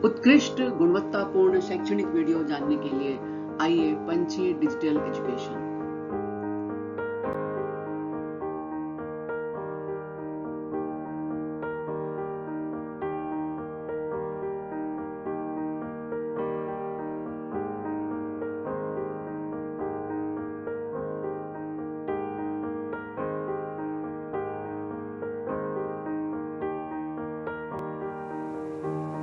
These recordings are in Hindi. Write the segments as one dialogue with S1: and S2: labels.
S1: उत्कृष्ट गुणवत्तापूर्ण शैक्षणिक वीडियो जानने के लिए आइए पंछी डिजिटल एजुकेशन।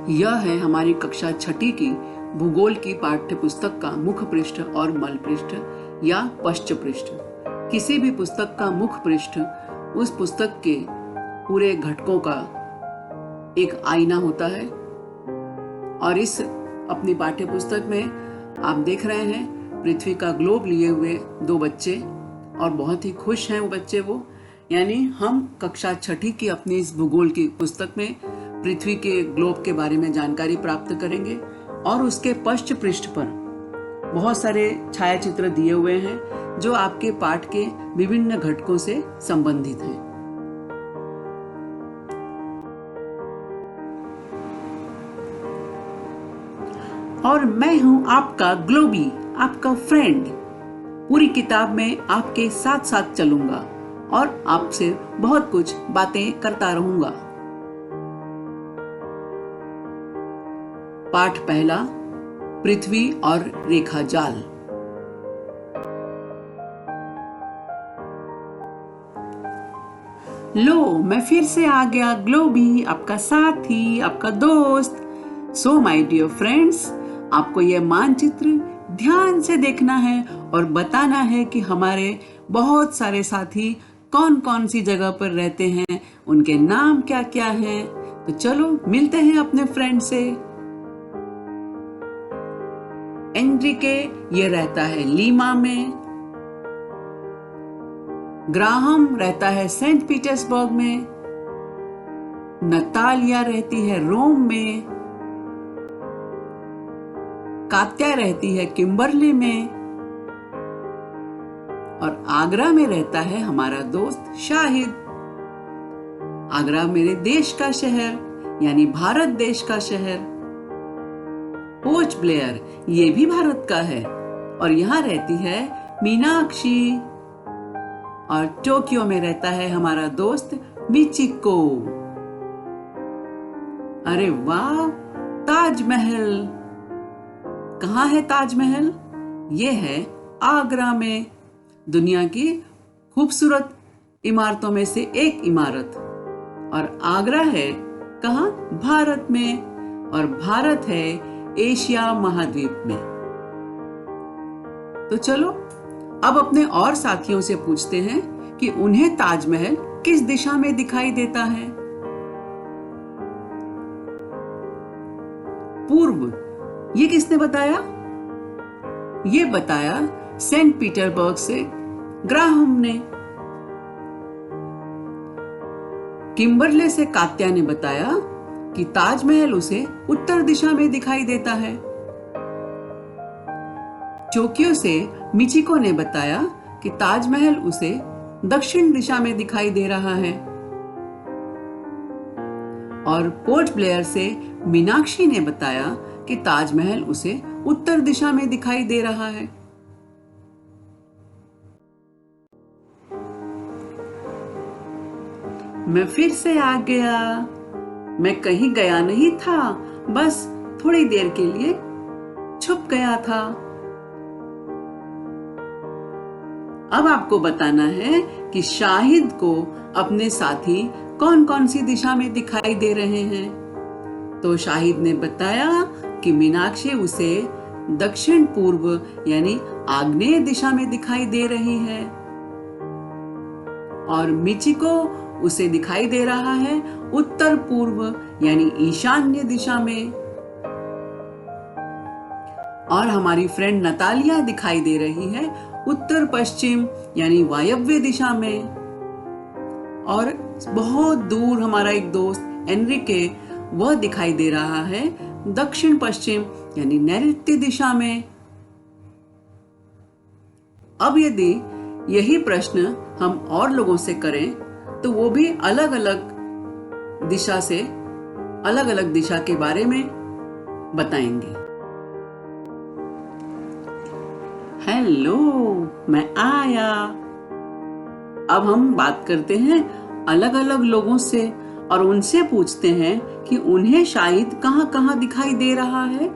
S1: यह है हमारी कक्षा छठी की भूगोल की पाठ्य पुस्तक का मुख पृष्ठ और मल पृष्ठ या पश्च पृष्ठ। किसी भी पुस्तक का मुख पृष्ठ उस पुस्तक के पूरे घटकों का एक आईना होता है। और इस अपनी पाठ्य पुस्तक में आप देख रहे हैं पृथ्वी का ग्लोब लिए हुए दो बच्चे, और बहुत ही खुश हैं वो बच्चे। यानी हम कक्षा छठी की अपनी इस भूगोल की पुस्तक में पृथ्वी के ग्लोब के बारे में जानकारी प्राप्त करेंगे। और उसके पश्च पृष्ठ पर बहुत सारे छायाचित्र दिए हुए हैं जो आपके पाठ के विभिन्न घटकों से संबंधित हैं। और मैं हूं आपका ग्लोबी, आपका फ्रेंड। पूरी किताब में आपके साथ साथ चलूंगा और आपसे बहुत कुछ बातें करता रहूंगा। पाठ पहला, पृथ्वी और रेखा जाल। लो, मैं फिर से आ गया ग्लोबी, आपका साथी, आपका दोस्त। सो माय डियर फ्रेंड्स, आपको यह मानचित्र ध्यान से देखना है और बताना है कि हमारे बहुत सारे साथी कौन कौन सी जगह पर रहते हैं, उनके नाम क्या क्या हैं। तो चलो मिलते हैं अपने फ्रेंड से। एनरिके ये रहता है लीमा में, ग्राहम रहता है सेंट पीटर्सबर्ग में, नतालिया रहती है रोम में, कात्या रहती है किम्बर्ली में, और आगरा में रहता है हमारा दोस्त शाहिद। आगरा मेरे देश का शहर यानी भारत देश का शहर। पोर्ट ब्लेयर ये भी भारत का है और यहाँ रहती है मीनाक्षी। और टोक्यो में रहता है हमारा दोस्त मिचिको। अरे वाह, ताजमहल। कहाँ है ताजमहल? ये है आगरा में, दुनिया की खूबसूरत इमारतों में से एक इमारत। और आगरा है कहाँ? भारत में। और भारत है एशिया महाद्वीप में। तो चलो अब अपने और साथियों से पूछते हैं कि उन्हें ताजमहल किस दिशा में दिखाई देता है। पूर्व, ये किसने बताया? ये बताया सेंट पीटर्सबर्ग से ग्राहम ने। किम्बर्ले से कात्या ने बताया कि ताजमहल उसे उत्तर दिशा में दिखाई देता है। टोक्यो से मिचिको ने बताया कि ताजमहल उसे दक्षिण दिशा में दिखाई दे रहा है। और पोर्ट ब्लेयर से मीनाक्षी ने बताया कि ताजमहल उसे उत्तर दिशा में दिखाई दे रहा है। मैं फिर से आ गया। मैं कहीं गया नहीं था, बस थोड़ी देर के लिए छुप गया था। अब आपको बताना है कि शाहिद को अपने साथी कौन कौन सी दिशा में दिखाई दे रहे हैं। तो शाहिद ने बताया कि मीनाक्षी उसे दक्षिण पूर्व यानी आग्नेय दिशा में दिखाई दे रही है, और मिचिको उसे दिखाई दे रहा है उत्तर पूर्व यानी ईशान्य दिशा में। और हमारी फ्रेंड नतालिया दिखाई दे रही है उत्तर पश्चिम यानी वायव्य दिशा में। और बहुत दूर हमारा एक दोस्त एनरिके, वह दिखाई दे रहा है दक्षिण पश्चिम यानी नैऋत्य दिशा में। अब यदि यही प्रश्न हम और लोगों से करें तो वो भी अलग अलग दिशा के बारे में बताएंगे। हेलो, मैं आया। अब हम बात करते हैं अलग अलग लोगों से और उनसे पूछते हैं कि उन्हें शाहिद कहाँ कहाँ दिखाई दे रहा है।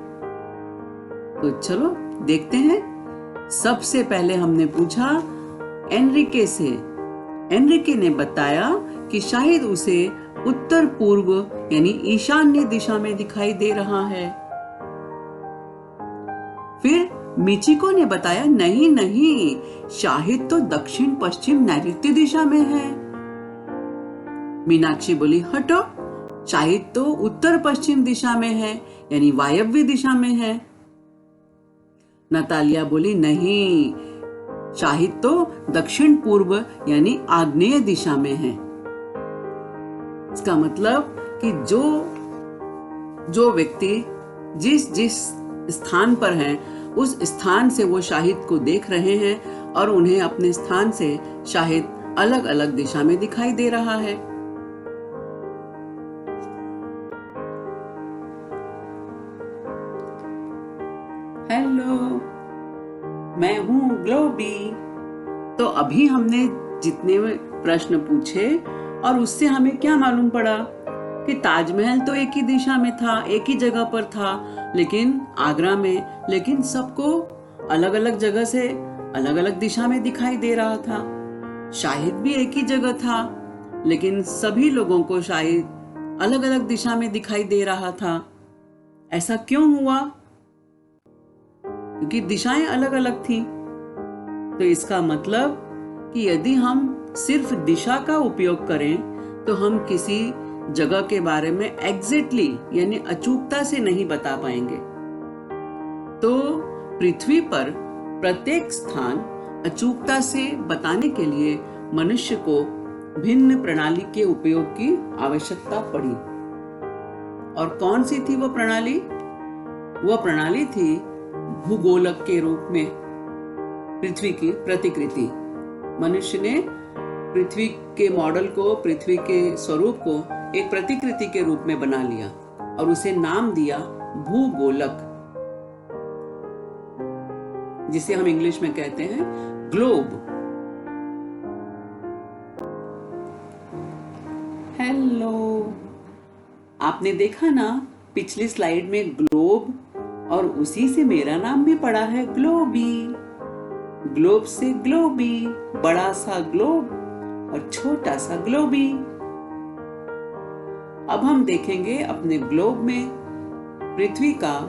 S1: तो चलो देखते हैं। सबसे पहले हमने पूछा एनरिके से। एनरिके ने बताया कि शाहिद उसे उत्तर पूर्व यानी ईशान्य दिशा में दिखाई दे रहा है। फिर मिचिको ने बताया नहीं नहीं, शाहिद तो दक्षिण पश्चिम नैऋत्य दिशा में है। मीनाक्षी बोली हटो, शाहिद तो उत्तर पश्चिम दिशा में है यानी वायव्य दिशा में है। नतालिया बोली नहीं, शाहिद तो दक्षिण पूर्व यानी आग्नेय दिशा में है। इसका मतलब कि जो व्यक्ति जिस जिस स्थान पर है उस स्थान से वो शाहिद को देख रहे हैं और उन्हें अपने स्थान से शाहिद अलग अलग दिशा में दिखाई दे रहा है। हेलो, मैं हूँ ग्लोबी। तो अभी हमने जितने प्रश्न पूछे और उससे हमें क्या मालूम पड़ा कि ताजमहल तो एक ही दिशा में था, एक ही जगह पर था, लेकिन आगरा में, लेकिन सबको अलग अलग जगह से अलग अलग दिशा में दिखाई दे रहा था। शाहिद भी एक ही जगह था, लेकिन सभी लोगों को शाहिद अलग अलग दिशा में दिखाई दे रहा था। ऐसा क्यों हुआ? क्योंकि दिशाएं अलग अलग थी। तो इसका मतलब कि यदि हम सिर्फ दिशा का उपयोग करें तो हम किसी जगह के बारे में एग्जैक्टली यानी अचूकता से नहीं बता पाएंगे। तो पृथ्वी पर प्रत्येक स्थान अचूकता से बताने के लिए मनुष्य को भिन्न प्रणाली के उपयोग की आवश्यकता पड़ी। और कौन सी थी वह प्रणाली? वह प्रणाली थी भूगोलक के रूप में पृथ्वी की प्रतिकृति। मनुष्य ने पृथ्वी के मॉडल को, पृथ्वी के स्वरूप को एक प्रतिकृति के रूप में बना लिया और उसे नाम दिया भूगोलक, जिसे हम इंग्लिश में कहते हैं ग्लोब। हेलो, आपने देखा ना पिछली स्लाइड में ग्लोब, और उसी से मेरा नाम भी पड़ा है ग्लोबी। ग्लोब से ग्लोबी, बड़ा सा ग्लोब और छोटा सा ग्लोबी। अब हम देखेंगे अपने ग्लोब में पृथ्वी का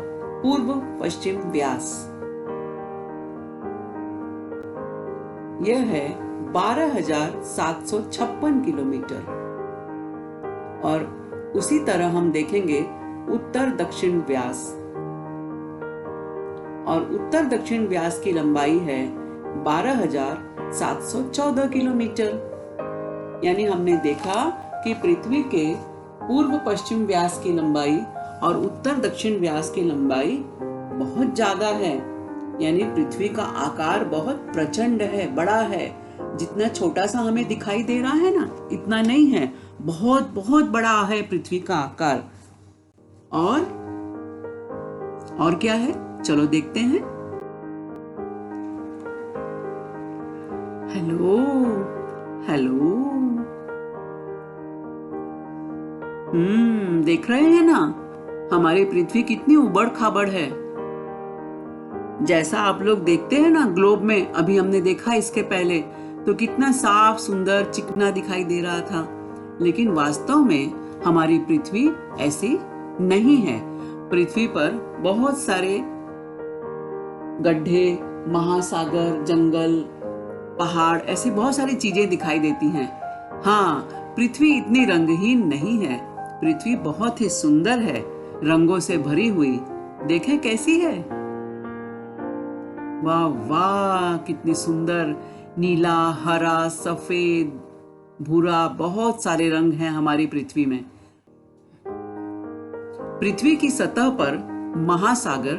S1: पूर्व पश्चिम व्यास। यह है 12,756 किलोमीटर। और उसी तरह हम देखेंगे उत्तर दक्षिण व्यास, और उत्तर दक्षिण व्यास की लंबाई है 12,714 किलोमीटर। यानी हमने देखा कि पृथ्वी के पूर्व पश्चिम व्यास की लंबाई और उत्तर दक्षिण व्यास की लंबाई बहुत ज्यादा है। यानी पृथ्वी का आकार बहुत प्रचंड है, बड़ा है। जितना छोटा सा हमें दिखाई दे रहा है ना, इतना नहीं है, बहुत बहुत बड़ा है पृथ्वी का आकार। और क्या है, चलो देखते हैं। हेलो हेलो, देख रहे हैं ना हमारी पृथ्वी कितनी उबड़ खाबड़ है। जैसा आप लोग देखते हैं ना ग्लोब में, अभी हमने देखा इसके पहले, तो कितना साफ सुंदर चिकना दिखाई दे रहा था, लेकिन वास्तव में हमारी पृथ्वी ऐसी नहीं है। पृथ्वी पर बहुत सारे गड्ढे, महासागर, जंगल, पहाड़, ऐसी बहुत सारी चीजें दिखाई देती हैं। हाँ, पृथ्वी इतनी रंगहीन नहीं है, पृथ्वी बहुत ही सुंदर है, रंगों से भरी हुई। देखें कैसी है, वाह वाह, कितनी सुंदर, नीला, हरा, सफेद, भूरा, बहुत सारे रंग हैं हमारी पृथ्वी में। पृथ्वी की सतह पर महासागर,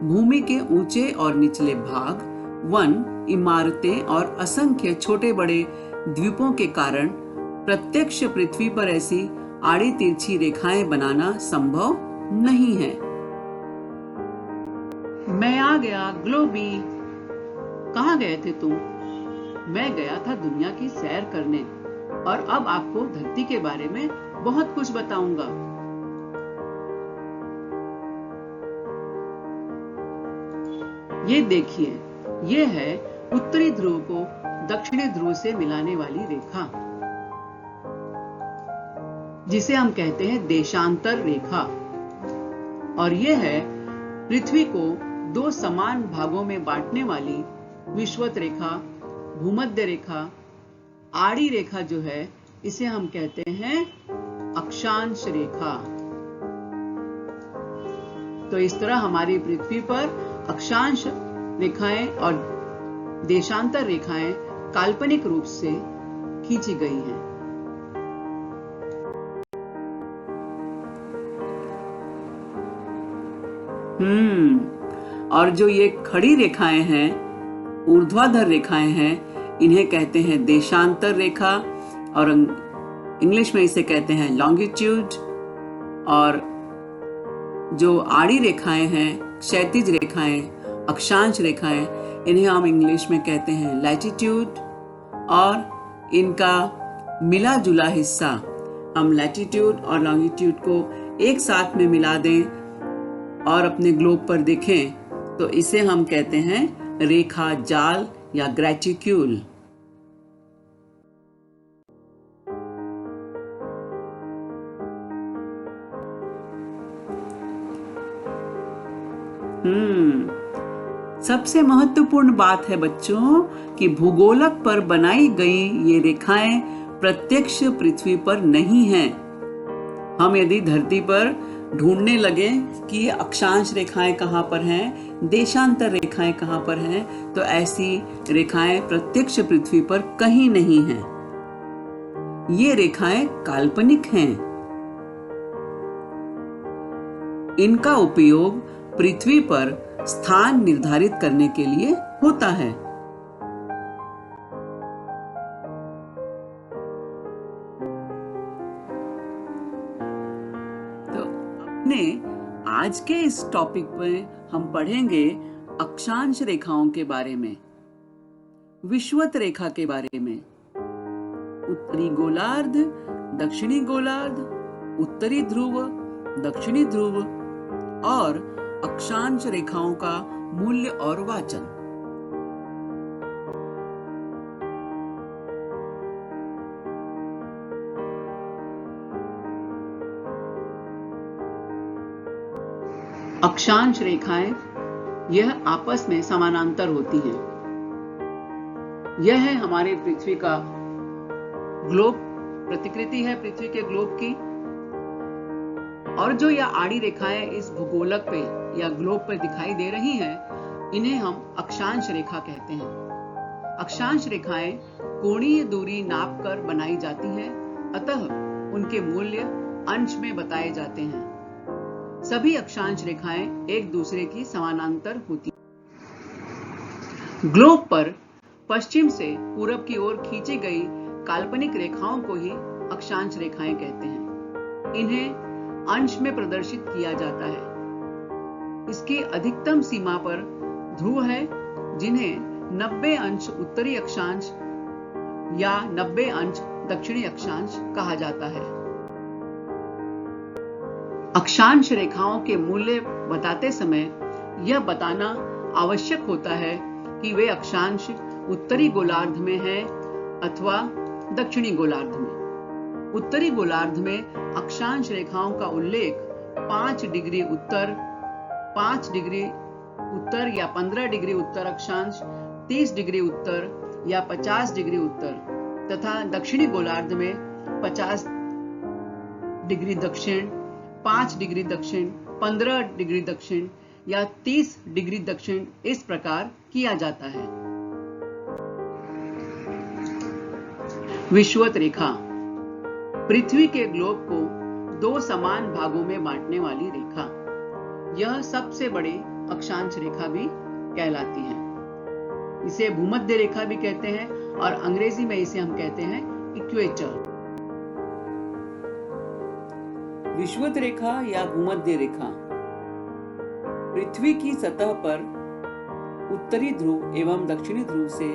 S1: भूमि के ऊंचे और निचले भाग, वन, इमारतें और असंख्य छोटे बड़े द्वीपों के कारण प्रत्यक्ष पृथ्वी पर ऐसी आड़ी तिरछी रेखाएं बनाना संभव नहीं है। मैं आ गया ग्लोबी। कहाँ गए थे तुम? मैं गया था दुनिया की सैर करने और अब आपको धरती के बारे में बहुत कुछ बताऊंगा। ये देखिए, ये है उत्तरी ध्रुव को दक्षिणी ध्रुव से मिलाने वाली रेखा, जिसे हम कहते हैं देशांतर रेखा। और ये है पृथ्वी को दो समान भागों में बांटने वाली विषुवत रेखा, भूमध्य रेखा। आड़ी रेखा जो है इसे हम कहते हैं अक्षांश रेखा। तो इस तरह हमारी पृथ्वी पर अक्षांश रेखाएं और देशांतर रेखाएं काल्पनिक रूप से खींची गई हैं। और जो ये खड़ी रेखाएं हैं, ऊर्ध्वाधर रेखाएं हैं, इन्हें कहते हैं देशांतर रेखा और इंग्लिश में इसे कहते हैं लॉन्गिट्यूड। और जो आड़ी रेखाएं हैं, क्षैतिज रेखाएं, अक्षांश रेखाएं, इन्हें हम इंग्लिश में कहते हैं लैटिट्यूड। और इनका मिला जुला हिस्सा हम लैटिट्यूड और लॉन्गिट्यूड को एक साथ में मिला दें और अपने ग्लोब पर देखें तो इसे हम कहते हैं रेखा जाल या ग्रेटिक्यूल। सबसे महत्वपूर्ण बात है बच्चों कि भूगोलक पर बनाई गई ये रेखाएं प्रत्यक्ष पृथ्वी पर नहीं हैं। हम यदि धरती पर ढूंढने लगे कि ये अक्षांश रेखाएं कहाँ पर हैं, देशांतर रेखाएं कहाँ पर हैं, तो ऐसी रेखाएं प्रत्यक्ष पृथ्वी पर कहीं नहीं हैं। ये रेखाएं काल्पनिक हैं। इनका उपयोग पृथ्वी पर स्थान निर्धारित करने के लिए होता है। तो अपने आज के इस टॉपिक में हम पढ़ेंगे अक्षांश रेखाओं के बारे में, विषुवत रेखा के बारे में, उत्तरी गोलार्ध, दक्षिणी गोलार्ध, उत्तरी ध्रुव, दक्षिणी ध्रुव और अक्षांश रेखाओं का मूल्य और वाचन। अक्षांश रेखाएं यह आपस में समानांतर होती हैं। यह है हमारे पृथ्वी का ग्लोब, प्रतिकृति है पृथ्वी के ग्लोब की। और जो यह आड़ी रेखाएं इस भूगोलक पे या ग्लोब पर दिखाई दे रही हैं, इन्हें हम अक्षांश रेखा कहते हैं। अक्षांश रेखाएं कोणीय दूरी नापकर बनाई जाती हैं, अतः उनके मूल्य अंश में बताए जाते हैं। सभी अक्षांश रेखाएं एक दूसरे की समानांतर होती हैं। ग्लोब पर पश्चिम से पूरब की ओर खींची गई काल्पनिक रेखाओं को ही अक्षांश रेखाएं कहते हैं। इन्हें अंश में प्रदर्शित किया जाता है। इसकी अधिकतम सीमा पर ध्रुव है, जिन्हें 90 अंश उत्तरी अक्षांश या 90 अंश दक्षिणी अक्षांश कहा जाता है। अक्षांश रेखाओं के मूल्य बताते समय यह बताना आवश्यक होता है कि वे अक्षांश उत्तरी गोलार्ध में हैं अथवा दक्षिणी गोलार्ध में। उत्तरी गोलार्ध में अक्षांश रेखाओं का उल्लेख 5 डिग्री उत्तर, 5 डिग्री उत्तर या 15 डिग्री उत्तर अक्षांश, 30 डिग्री उत्तर या 50 डिग्री उत्तर तथा दक्षिणी गोलार्ध में 50 डिग्री दक्षिण, 5 डिग्री दक्षिण, 15 डिग्री दक्षिण या 30 डिग्री दक्षिण इस प्रकार किया जाता है। विषुवत रेखा पृथ्वी के ग्लोब को 2 समान भागों में बांटने वाली रेखा। यह सबसे बड़ी अक्षांश रेखा भी कहलाती है। इसे भूमध्य रेखा भी कहते हैं और अंग्रेजी में इसे हम कहते हैं इक्वेटर। विषुवत रेखा या भूमध्य रेखा पृथ्वी की सतह पर उत्तरी ध्रुव एवं दक्षिणी ध्रुव से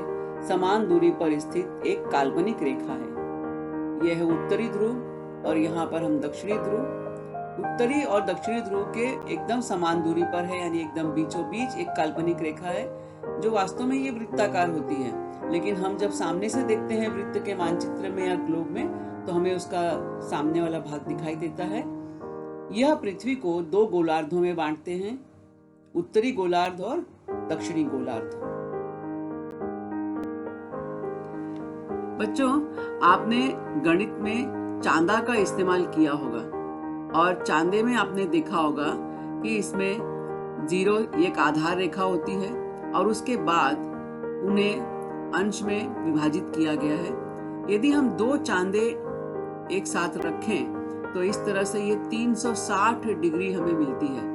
S1: समान दूरी पर स्थित एक काल्पनिक रेखा है। यह है उत्तरी ध्रुव और यहाँ पर हम दक्षिणी ध्रुव। उत्तरी और दक्षिणी ध्रुव के एकदम समान दूरी पर है, यानी एकदम बीचों बीच एक काल्पनिक रेखा है जो वास्तव में ये वृत्ताकार होती है। लेकिन हम जब सामने से देखते हैं वृत्त के मानचित्र में या ग्लोब में, तो हमें उसका सामने वाला भाग दिखाई देता है। यह पृथ्वी को दो गोलार्धों में बांटते हैं, उत्तरी गोलार्ध और दक्षिणी गोलार्ध। बच्चों, आपने गणित में चांदा का इस्तेमाल किया होगा और चांदे में आपने देखा होगा कि इसमें 0 एक आधार रेखा होती है और उसके बाद उन्हें अंश में विभाजित किया गया है। यदि हम दो चांदे एक साथ रखें तो इस तरह से ये 360 डिग्री हमें मिलती है,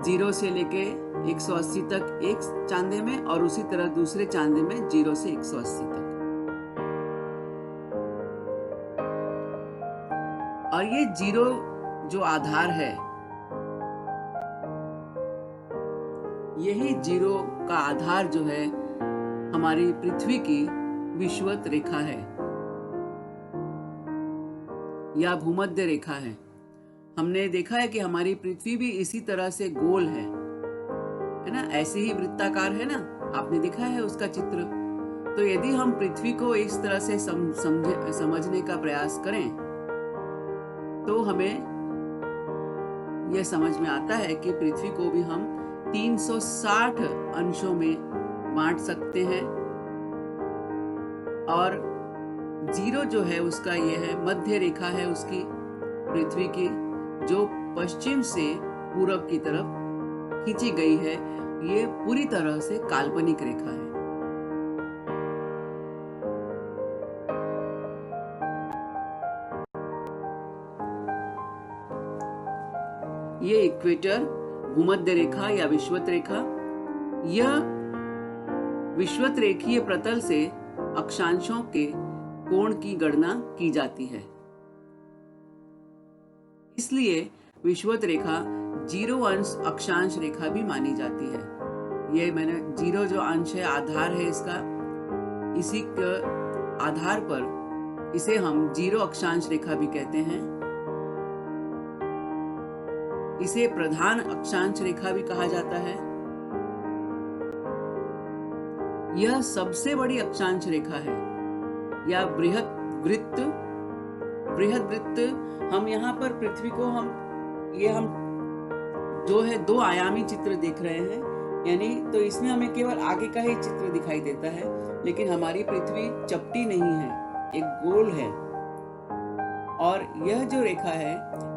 S1: 0 से लेके 180 तक एक चांदे में और उसी तरह दूसरे चांदे में 0 से 180 तक। और ये 0 जो आधार है, यही 0 का आधार जो है हमारी पृथ्वी की विषुवत रेखा है या भूमध्य रेखा है। हमने देखा है कि हमारी पृथ्वी भी इसी तरह से गोल है ना, ऐसे ही वृत्ताकार है ना, आपने देखा है उसका चित्र। तो यदि हम पृथ्वी को इस तरह से समझने का प्रयास करें तो हमें यह समझ में आता है कि पृथ्वी को भी हम 360 अंशों में बांट सकते हैं और 0 जो है उसका यह है मध्य रेखा है उसकी, पृथ्वी की, जो पश्चिम से पूरब की तरफ खींची गई है। ये पूरी तरह से काल्पनिक रेखा है। ये इक्वेटर, भूमध्य रेखा या विषुवत रेखा, यह विषुवत रेखीय प्रतल से अक्षांशों के कोण की गणना की जाती है। इसलिए विषुवत रेखा 0 अंश अक्षांश रेखा भी मानी जाती है। ये मैंने 0 जो अंश है, आधार है इसका, इसी के आधार पर इसे हम 0 अक्षांश रेखा भी कहते हैं। इसे प्रधान अक्षांश रेखा भी कहा जाता है। यह सबसे बड़ी अक्षांश रेखा है या बृहद वृत्त। बृहद वृत्त हम यहाँ पर पृथ्वी को हम जो है 2 आयामी चित्र देख रहे हैं, यानी तो इसमें हमें केवल आगे का ही चित्र दिखाई देता है, लेकिन हमारी पृथ्वी चपटी नहीं है, एक गोल है। और यह जो रेखा है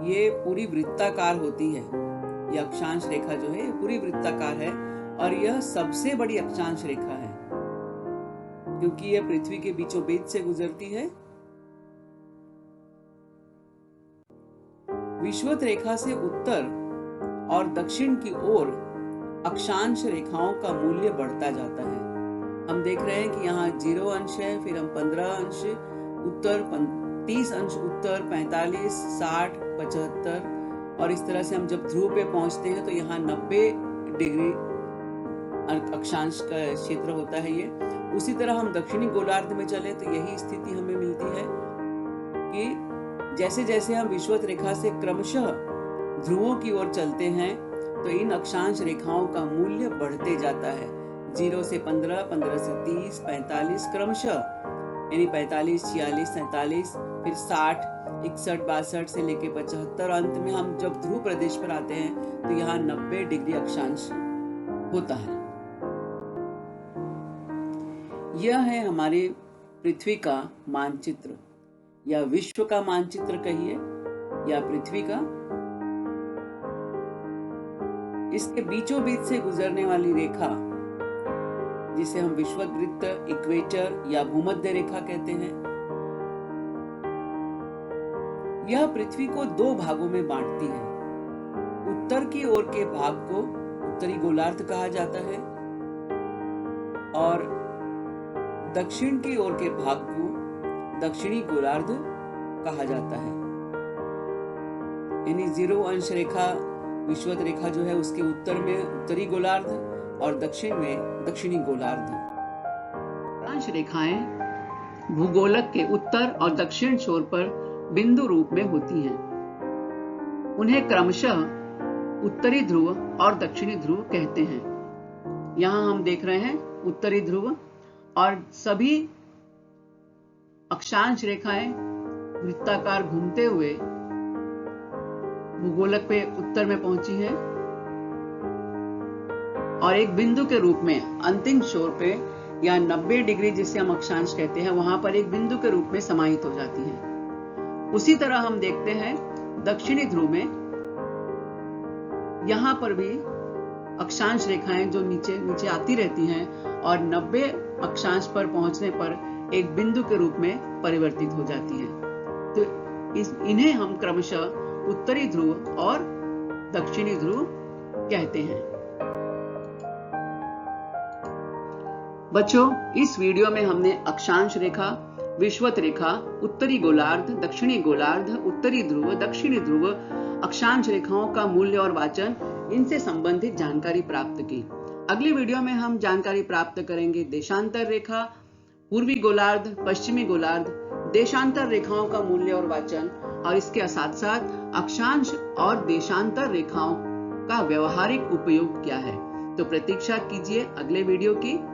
S1: ये पूरी वृत्ताकार होती है। यह अक्षांश रेखा जो है पूरी वृत्ताकार है और यह सबसे बड़ी अक्षांश रेखा है क्योंकि यह पृथ्वी के बीचों बीच से गुजरती है। विषुवत रेखा से उत्तर और दक्षिण की ओर अक्षांश रेखाओं का मूल्य बढ़ता जाता है। हम देख रहे हैं कि यहाँ 0 अंश है, फिर हम 15 अंश उत्तर, 30 अंश उत्तर, 45, 60, 75 और इस तरह से हम जब ध्रुव पे पहुंचते हैं तो यहाँ 90 डिग्री अक्षांश का क्षेत्र होता है ये। उसी तरह हम दक्षिणी गोलार्ध में चले तो यही स्थिति हमें मिलती है कि जैसे जैसे हम विषुवत रेखा से क्रमशः ध्रुवों की ओर चलते हैं तो इन अक्षांश रेखाओं का मूल्य बढ़ते जाता है। 0 से 15, 15 से 30, 45 क्रमशः, यानी 45, 46, 47, फिर 60, 61, 62 से लेके 75, अंत में हम जब ध्रुव प्रदेश पर आते हैं तो यहाँ 90 डिग्री अक्षांश होता है। यह है हमारी पृथ्वी का मानचित्र या विश्व का मानचित्र कहिए या पृथ्वी का। इसके बीचों बीच से गुजरने वाली रेखा जिसे हम विषुवत वृत्त, इक्वेटर या भूमध्य रेखा कहते हैं, यह पृथ्वी को 2 भागों में बांटती है। उत्तर की ओर के भाग को उत्तरी गोलार्ध कहा जाता है और दक्षिण की ओर के भाग को दक्षिणी गोलार्ध कहा जाता है। यानी 0 अंश रेखा विषुवत रेखा जो है उसके उत्तर में उत्तरी गोलार्ध और दक्षिण में दक्षिणी गोलार्ध। अक्षांश रेखाएं भूगोलक के उत्तर और दक्षिण छोर पर बिंदु रूप में होती हैं। उन्हें क्रमशः उत्तरी ध्रुव और दक्षिणी ध्रुव कहते हैं। यहां हम देख रहे हैं उत्तरी ध्रुव, और सभी अक्षांश रेखाएं वृत्ताकार घूमते हुए भूगोलक पे उत्तर में पहुंची हैं और एक बिंदु के रूप में अंतिम छोर पे या 90 डिग्री जिसे हम अक्षांश कहते हैं वहां पर एक बिंदु के रूप में समाहित हो जाती हैं। उसी तरह हम देखते हैं दक्षिणी ध्रुव में, यहां पर भी अक्षांश रेखाएं जो नीचे नीचे आती रहती हैं और 90 अक्षांश पर पहुंचने पर एक बिंदु के रूप में परिवर्तित हो जाती हैं। तो इन्हें हम क्रमशः उत्तरी ध्रुव और दक्षिणी ध्रुव कहते हैं। बच्चों, इस वीडियो में हमने अक्षांश रेखा, विषुवत रेखा, उत्तरी गोलार्ध, दक्षिणी गोलार्ध, उत्तरी ध्रुव, दक्षिणी ध्रुव, अक्षांश रेखाओं का मूल्य और वाचन, इनसे संबंधित जानकारी प्राप्त की। अगली वीडियो में हम जानकारी प्राप्त करेंगे देशांतर रेखा, पूर्वी गोलार्ध, पश्चिमी गोलार्ध, देशांतर रेखाओं का मूल्य और वाचन, और इसके साथ साथ अक्षांश और देशांतर रेखाओं का व्यवहारिक उपयोग क्या है। तो प्रतीक्षा कीजिए अगले वीडियो की।